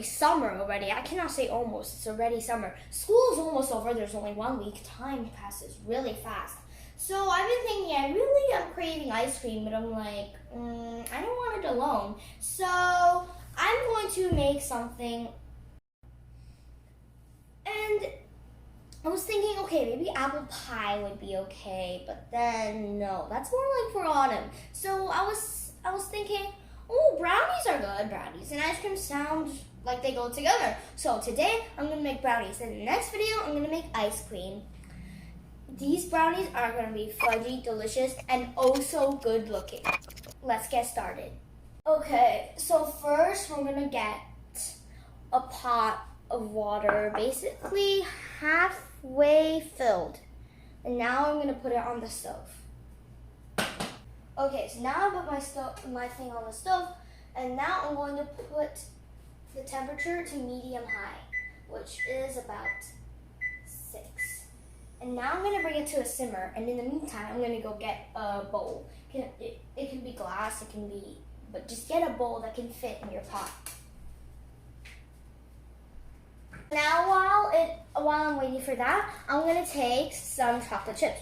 literally summer already. I cannot say almost, it's already summer. School is almost over, there's only 1 week. Time passes really fast. So I've been thinking I really am craving ice cream, but I'm like, I don't want it alone. So I'm going to make something. And I was thinking, okay, maybe apple pie would be okay, but then no, that's more like for autumn. So I was thinking, oh, brownies are good. Brownies and ice cream sound like they go together. So today I'm gonna make brownies. In the next video, I'm gonna make ice cream. These brownies are gonna be fudgy, delicious, and oh so good looking. Let's get started. Okay, so first we're gonna get a pot of water, basically halfway filled. And now I'm gonna put it on the stove. Okay, so now I put my thing on the stove, and now I'm going to put the temperature to medium high, which is about 6. And now I'm gonna bring it to a simmer, and in the meantime, I'm gonna go get a bowl. It can be glass, but just get a bowl that can fit in your pot. Now while I'm waiting for that, I'm gonna take some chocolate chips.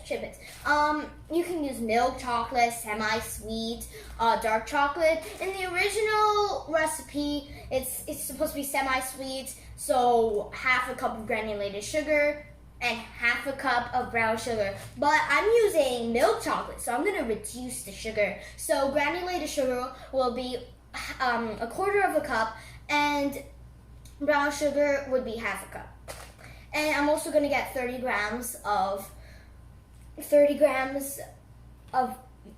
You can use milk chocolate, semi-sweet, dark chocolate. In the original recipe, it's supposed to be semi-sweet, so half a cup of granulated sugar and half a cup of brown sugar. But I'm using milk chocolate, so I'm gonna reduce the sugar. So granulated sugar will be a quarter of a cup, and brown sugar would be half a cup. And I'm also gonna get 30 grams of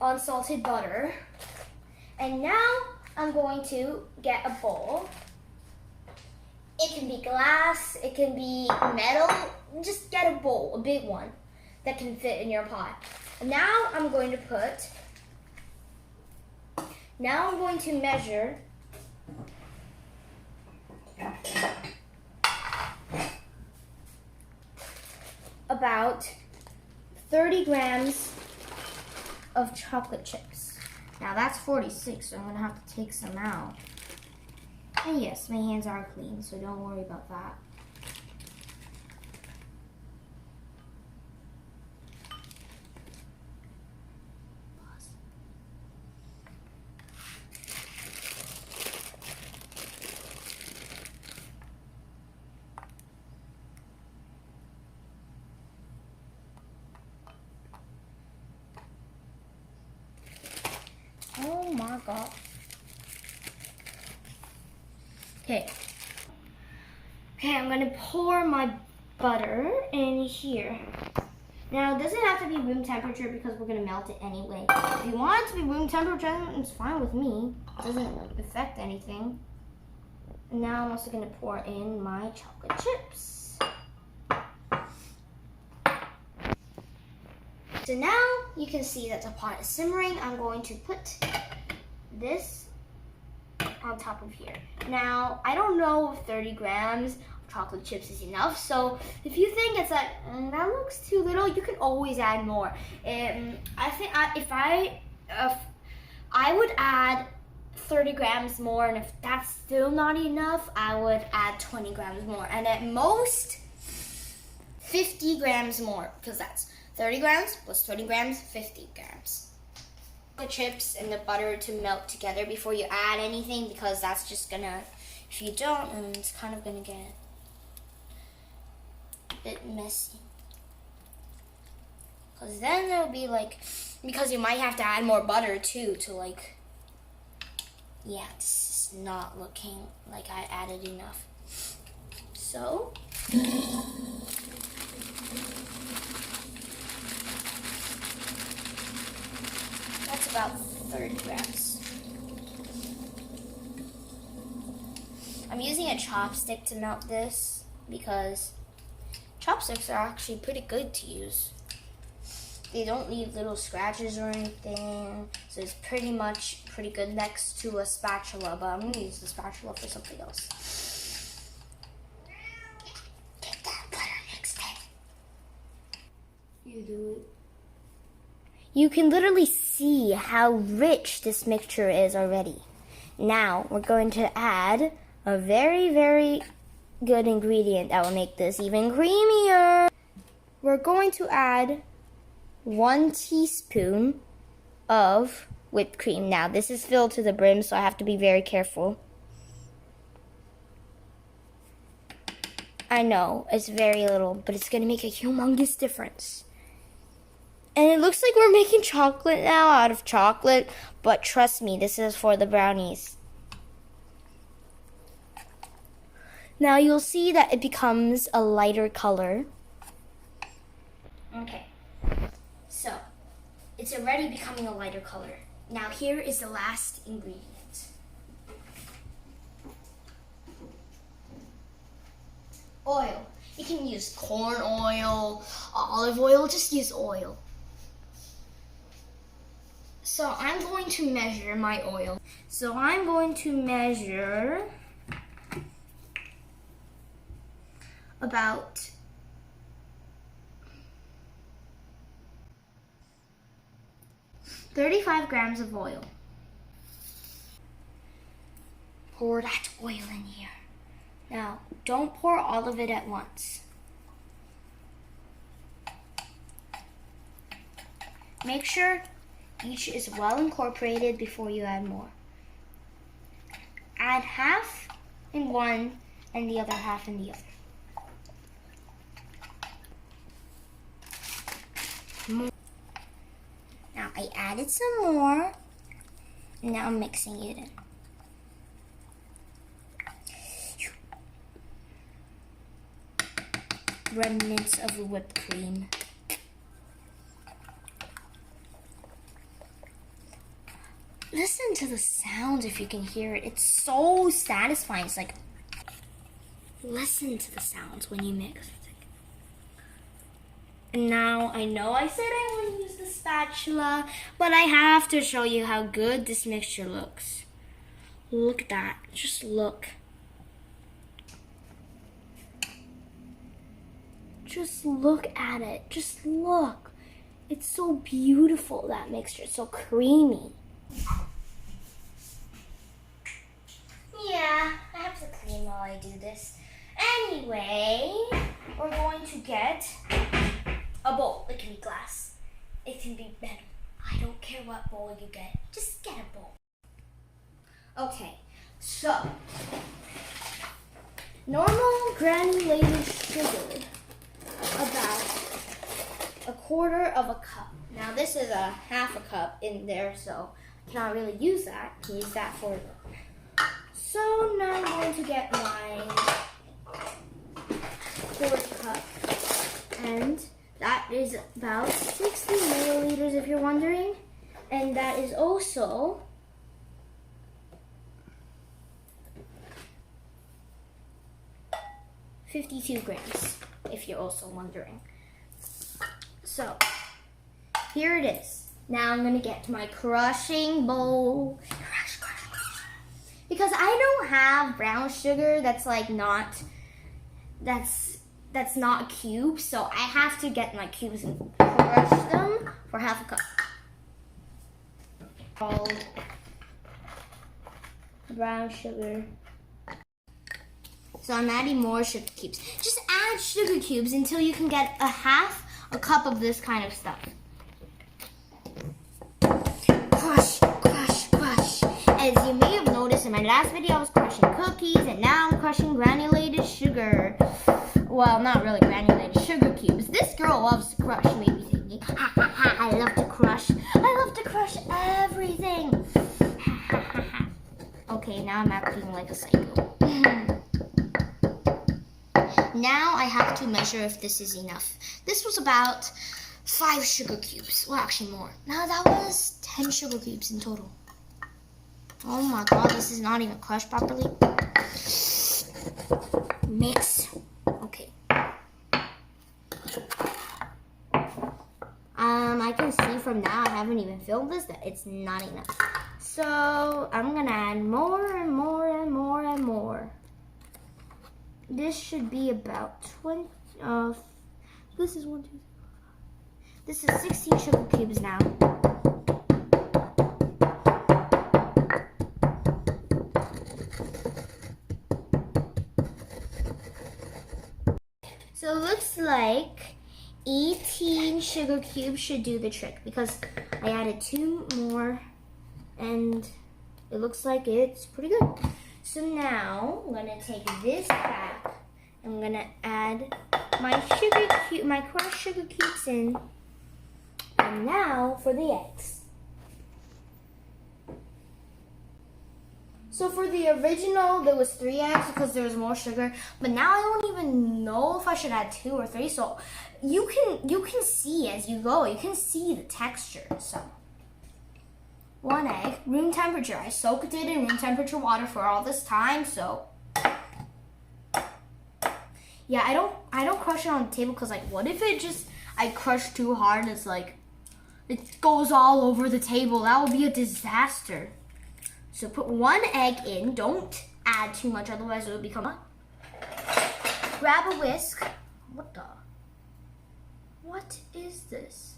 unsalted butter. And now I'm going to get a bowl. It can be glass, it can be metal. Just get a bowl, a big one, that can fit in your pot. And now I'm going to measure about 30 grams of chocolate chips. Now that's 46, so I'm gonna have to take some out. And yes, my hands are clean, so don't worry about that. Oh my god. Okay, I'm gonna pour my butter in here. Now, it doesn't have to be room temperature because we're gonna melt it anyway. If you want it to be room temperature, it's fine with me. It doesn't affect anything. And now I'm also gonna pour in my chocolate chips. So now you can see that the pot is simmering. I'm going to put this on top of here. Now, I don't know if 30 grams of chocolate chips is enough, so if you think it's like, that looks too little, you can always add more. I think I would add 30 grams more, and if that's still not enough, I would add 20 grams more, and at most 50 grams more, because that's 30 grams plus 20 grams, 50 grams. The chips and the butter to melt together before you add anything, because that's just gonna, if you don't, then it's kind of gonna get a bit messy. Because then it'll be like, because you might have to add more butter too to like, yeah, this is not looking like I added enough. So, that's about 30 grams. I'm using a chopstick to melt this because chopsticks are actually pretty good to use. They don't leave little scratches or anything, so it's pretty good next to a spatula, but I'm going to use the spatula for something else. Get that butter mixed in. You do it. You can literally see how rich this mixture is already. Now we're going to add a very, very good ingredient that will make this even creamier. We're going to add 1 teaspoon of whipped cream. Now, this is filled to the brim, so I have to be very careful. I know, it's very little, but it's going to make a humongous difference. And it looks like we're making chocolate now out of chocolate, but trust me, this is for the brownies. Now you'll see that it becomes a lighter color. Okay, so it's already becoming a lighter color. Now here is the last ingredient. Oil. You can use corn oil, olive oil, just use oil. So I'm going to measure my oil. So I'm going to measure about 35 grams of oil. Pour that oil in here. Now, don't pour all of it at once. Make sure each is well incorporated before you add more. Add half in one and the other half in the other. Now I added some more. Now I'm mixing it in. Remnants of the whipped cream. Listen to the sound if you can hear it. It's so satisfying. It's like, listen to the sounds when you mix. And now I know I said I wouldn't use the spatula, but I have to show you how good this mixture looks. Look at that. Just look. Just look at it. Just look. It's so beautiful, that mixture. It's so creamy. Yeah, I have to clean while I do this. Anyway, we're going to get a bowl. It can be glass. It can be metal. I don't care what bowl you get. Just get a bowl. Okay, so normal granulated sugar, about 1/4 of a cup. Now this is a half a cup in there, so I cannot really use that. I can use that for the. So now I'm going to get my 1/4 cup, and that is about 60 milliliters if you're wondering, and that is also 52 grams, if you're also wondering. So, here it is. Now I'm gonna get my crushing bowl. Crush, crush, crush. Because I don't have brown sugar that's like not, that's not cubes, so I have to get my cubes and crush them for half a cup. Called brown sugar. So I'm adding more sugar cubes. Just add sugar cubes until you can get a cup of this kind of stuff. Crush, crush, crush. As you may have noticed in my last video, I was crushing cookies, and now I'm crushing granulated sugar. Well, not really granulated, sugar cubes. This girl loves to crush, maybe thinking, ha ha ha, I love to crush. I love to crush everything. Ha ha ha ha. Okay, now I'm acting like a psycho. Now I have to measure if this is enough. This was about 5 sugar cubes. Well, actually more. Now that was 10 sugar cubes in total. Oh my god, this is not even crushed properly. Mix. Okay. I can see from now, I haven't even filled this, that it's not enough. So I'm gonna add more and more and more and more. This should be about 20, this is 1, 2, 3, 4, 5. This is 16 sugar cubes now. 18 sugar cubes should do the trick because I added 2 more and it looks like it's pretty good. So now I'm gonna take this back. I'm gonna add my crushed sugar cubes in. And now for the eggs. So for the original, there was 3 eggs because there was more sugar. But now I don't even know if I should add 2 or 3. So you can see as you go. You can see the texture. So 1 egg, room temperature. I soaked it in room temperature water for all this time. So yeah, I don't crush it on the table because like, what if I crush too hard? It's like it goes all over the table. That would be a disaster. So put 1 egg in. Don't add too much, otherwise it will become. Grab a whisk. What is this?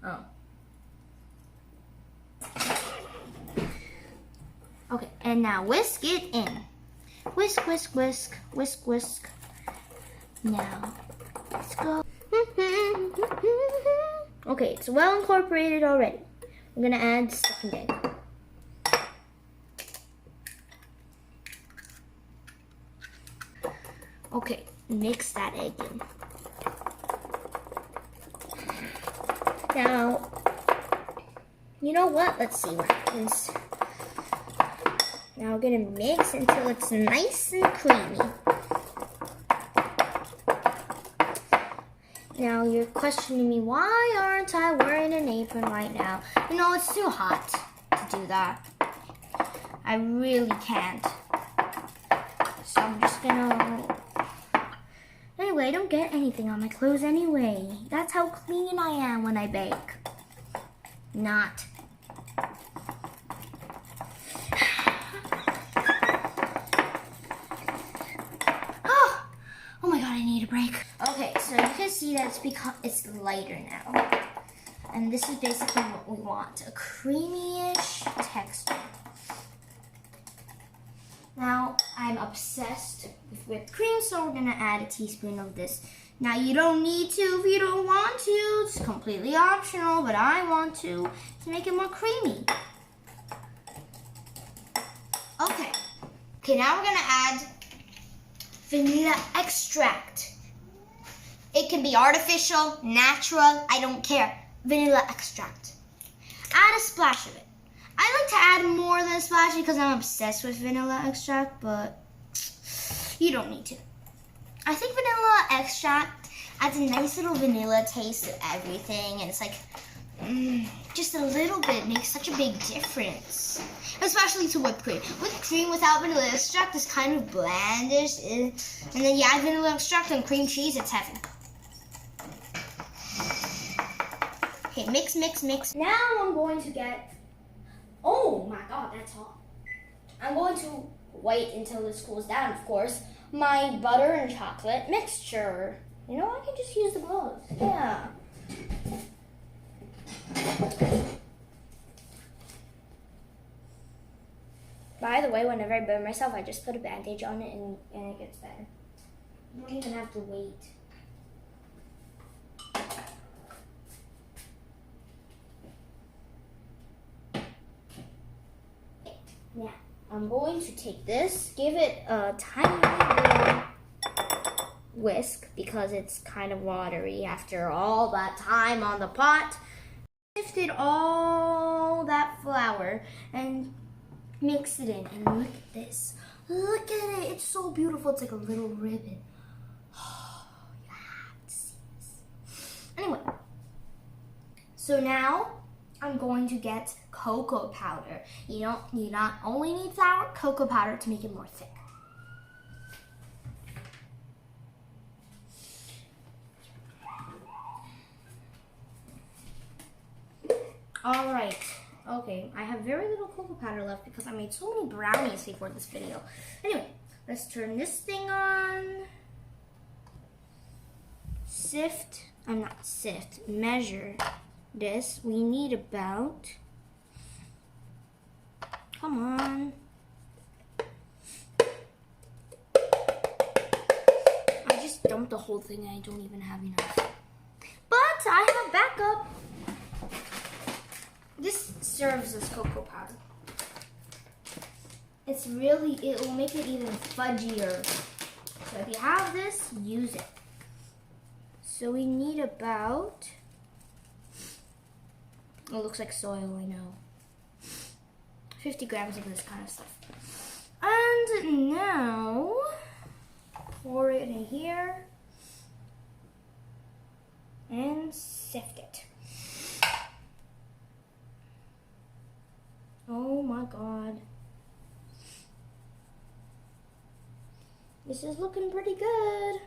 Oh. Okay, and now whisk it in. Whisk, whisk, whisk, whisk, whisk. Now, let's go. Okay, it's well incorporated already. I'm gonna add the second egg. Okay, mix that egg in. Now, you know what? Let's see what happens. Now we're gonna mix until it's nice and creamy. Now you're questioning me, why aren't I wearing an apron right now? You know, it's too hot to do that. I really can't. So I'm just gonna... Anyway, I don't get anything on my clothes anyway. That's how clean I am when I bake. Not. Oh my god, I need a break. Okay, so you can see that it's lighter now. And this is basically what we want, a creamy-ish texture. Now, I'm obsessed with whipped cream, so we're gonna add a teaspoon of this. Now, you don't need to if you don't want to. It's completely optional, but I want to make it more creamy. Okay. Okay, now we're gonna add vanilla extract. It can be artificial, natural, I don't care. Vanilla extract. Add a splash of it. I like to add more than a splash because I'm obsessed with vanilla extract, but you don't need to. I think vanilla extract adds a nice little vanilla taste to everything, and it's like, just a little bit makes such a big difference. Especially to whipped cream. Whipped cream without vanilla extract is kind of blandish, and then you add vanilla extract and cream cheese, it's heaven. Okay, mix, mix, mix. Now I'm going to get... Oh my god, that's hot. I'm going to wait until this cools down, of course. My butter and chocolate mixture. You know, I can just use the gloves. Yeah. By the way, whenever I burn myself, I just put a bandage on it and it gets better. You don't even have to wait. Now, I'm going to take this, give it a tiny little whisk because it's kind of watery after all that time on the pot. Sifted all that flour and mix it in, and look at this. Look at it. It's so beautiful. It's like a little ribbon. Oh, you have to see this. Anyway, so now I'm going to get cocoa powder. You not only need flour, cocoa powder to make it more thick. All right. Okay, I have very little cocoa powder left because I made so many brownies before this video. Anyway, let's turn this thing on. Measure this. We need about, come on. I just dumped the whole thing and I don't even have enough. back up. This serves as cocoa powder. It will make it even fudgier. So if you have this, use it. So we need about, it looks like soil, I know. 50 grams of this kind of stuff. And now, pour it in here and sift it. Oh my God. This is looking pretty good.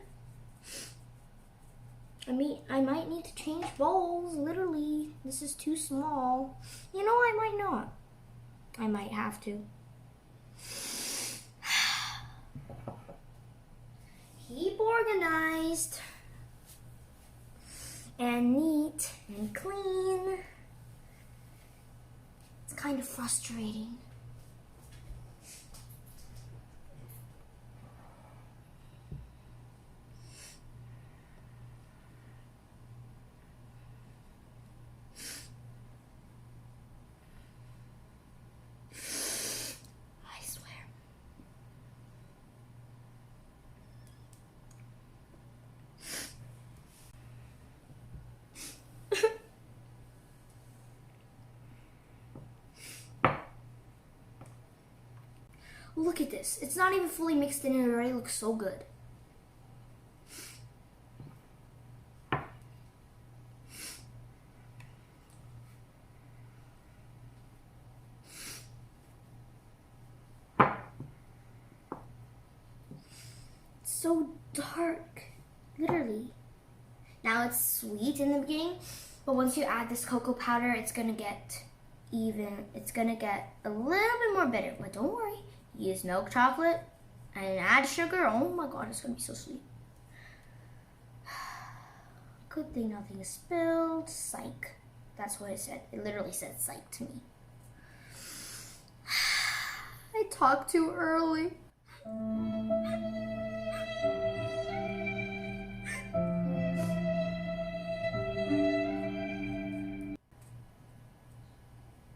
I might need to change bowls, literally. This is too small. You know, I might not. I might have to. Keep organized and neat and clean. It's kind of frustrating. Look at this. It's not even fully mixed in and it already looks so good. It's so dark, literally. Now it's sweet in the beginning, but once you add this cocoa powder, it's gonna get a little bit more bitter, but don't worry. Use milk chocolate and add sugar. Oh my God, it's gonna be so sweet. Good thing nothing is spilled. Psych. That's what it said. It literally said psych to me. I talked too early.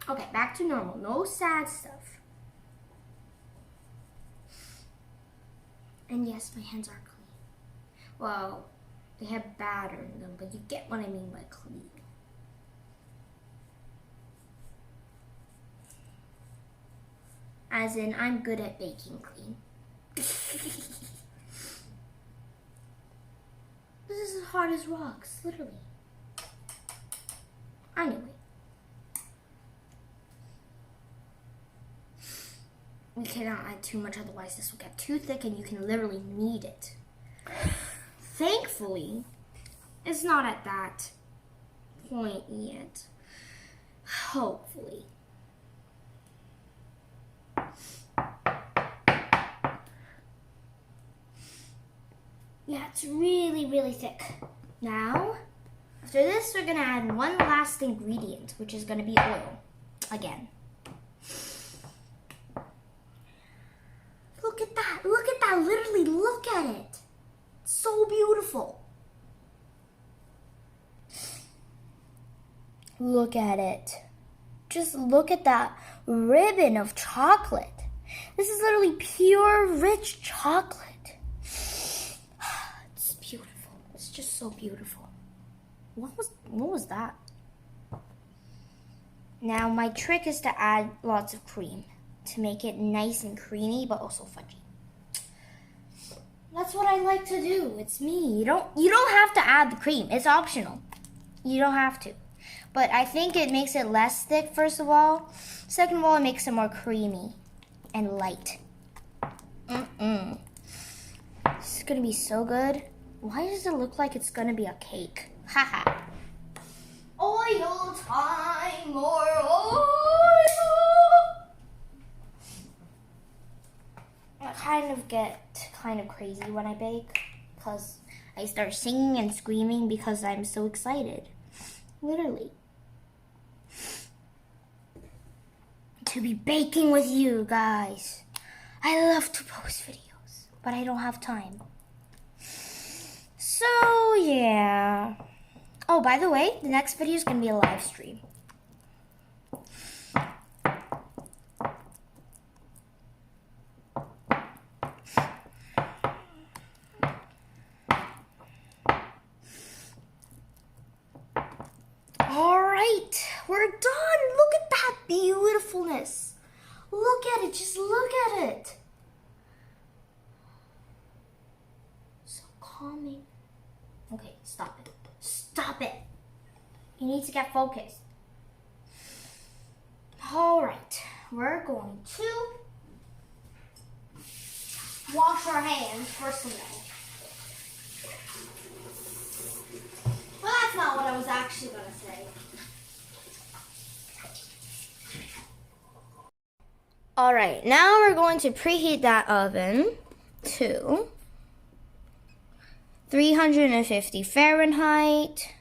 Okay, back to normal. No sad stuff. And yes, my hands are clean. Well, they have batter in them, but you get what I mean by clean. As in, I'm good at baking clean. This is as hard as rocks, literally. Anyway. We cannot add too much, otherwise this will get too thick and you can literally knead it. Thankfully, it's not at that point yet. Hopefully. Yeah, it's really, really thick. Now, after this, we're gonna add one last ingredient, which is gonna be oil. Again. Look at that, literally look at it. It's so beautiful. Look at it. Just look at that ribbon of chocolate. This is literally pure, rich chocolate. It's beautiful. It's just so beautiful. What was that? Now my trick is to add lots of cream to make it nice and creamy, but also fudgy. That's what I like to do. It's me. You don't have to add the cream. It's optional. You don't have to. But I think it makes it less thick, first of all. Second of all, it makes it more creamy and light. This is gonna be so good. Why does it look like it's gonna be a cake? Haha. Oil time, more oil! I kind of get crazy when I bake because I start singing and screaming because I'm so excited. Literally. To be baking with you guys. I love to post videos, but I don't have time. So, yeah. Oh, by the way, the next video is going to be a live stream. All right, we're done. Look at that beautifulness. Look at it. Just look at it. So calming. Okay, stop it. Stop it. You need to get focused. All right, we're going to wash our hands first of all. Well, that's not what I was actually going to say. All right, now we're going to preheat that oven to 350 Fahrenheit.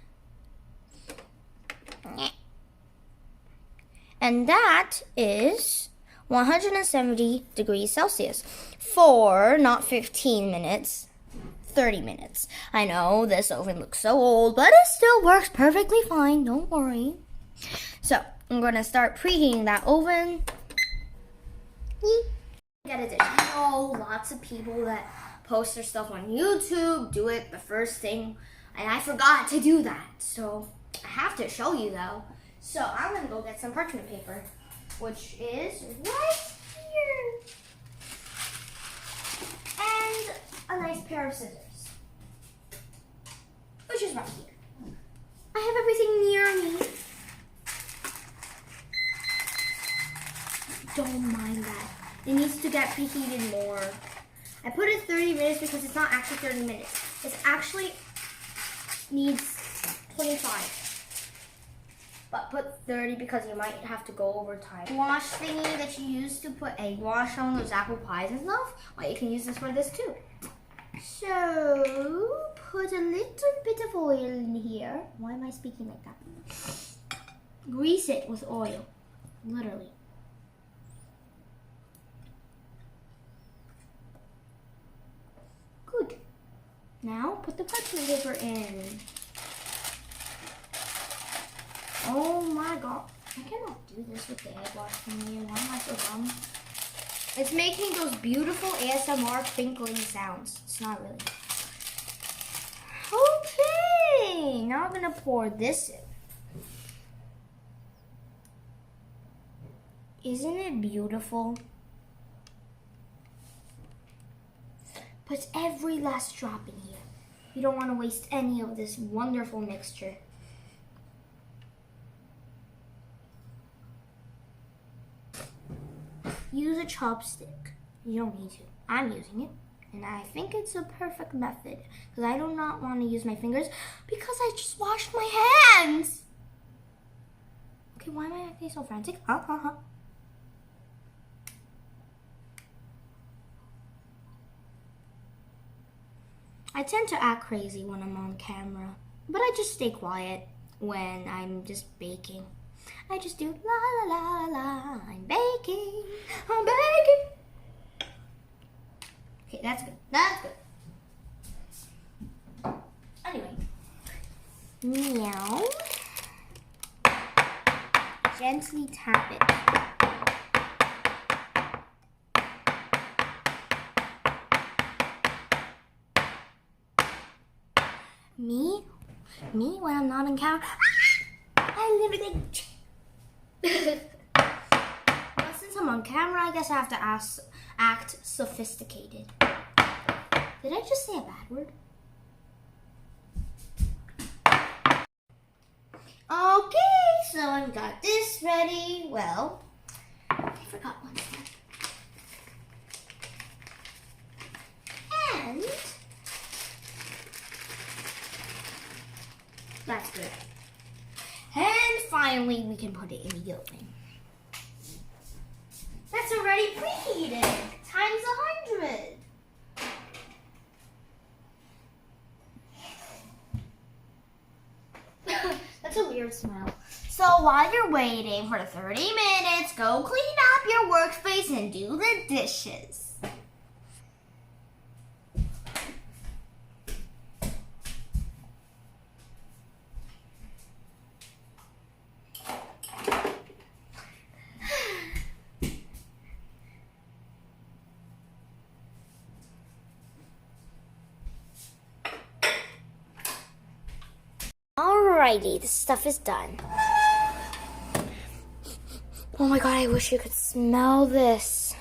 And that is 170 degrees Celsius for not 15 minutes, 30 minutes. I know this oven looks so old, but it still works perfectly fine. Don't worry. So I'm going to start preheating that oven. Get a dish. I know lots of people that post their stuff on YouTube do it the first thing, and I forgot to do that. So I have to show you though. So I'm going to go get some parchment paper, which is right here. And a nice pair of scissors, which is right here. I have everything near me. Don't mind that. It needs to get preheated more. I put it 30 minutes because it's not actually 30 minutes. It actually needs 25. But put 30 because you might have to go over time. Wash thingy that you use to put egg wash on those apple pies and stuff. Well, you can use this for this too. So, put a little bit of oil in here. Why am I speaking like that? Grease it with oil. Literally. Good. Now, put the parchment paper in. Oh my god. I cannot do this with the egg wash thingy. Why am I so dumb? It's making those beautiful ASMR twinkling sounds. It's not really. Okay. Now I'm going to pour this in. Isn't it beautiful? Put every last drop in here. You don't want to waste any of this wonderful mixture. Use a chopstick. You don't need to. I'm using it. And I think it's a perfect method. Because I do not want to use my fingers. Because I just washed my hands. Okay, why am I acting so frantic? I tend to act crazy when I'm on camera. But I just stay quiet when I'm just baking. I just do la la la la, I'm baking. Okay, that's good, that's good. Anyway, now, gently tap it. Me when I'm not on camera, I literally well, since I'm on camera, I guess I have to act sophisticated. Did I just say a bad word? Okay, so I've got this ready. Well, I forgot one step. And that's good. And finally, we can put it in the oven. That's already preheated, times 100. That's a weird smell. So while you're waiting for 30 minutes, go clean up your workspace and do the dishes. Alrighty, this stuff is done. Oh my god, I wish you could smell this.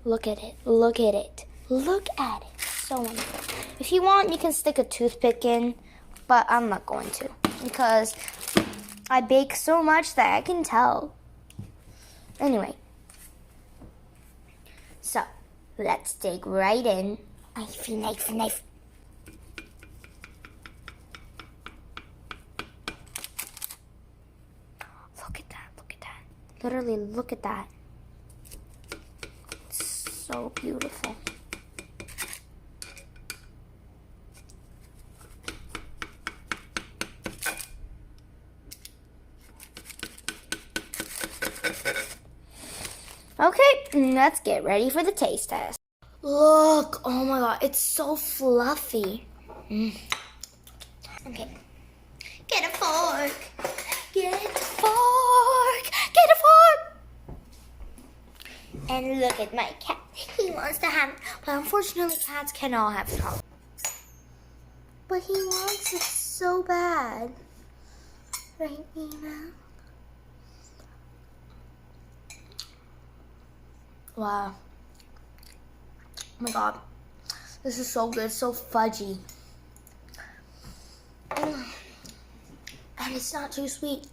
Look at it, look at it, look at it. So wonderful. If you want, you can stick a toothpick in, but I'm not going to because I bake so much that I can tell. Anyway, so let's dig right in. Knifey, knife, knife. Look at that, look at that. Literally, look at that. It's so beautiful. Okay, let's get ready for the taste test. Look, oh my god, it's so fluffy. Okay, get a fork. Get a fork. Get a fork. And look at my cat. He wants to have, but unfortunately cats cannot have chocolate. But he wants it so bad. Right, Nina? Wow. Oh my god. This is so good, so fudgy. And it's not too sweet.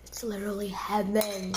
It's literally heaven.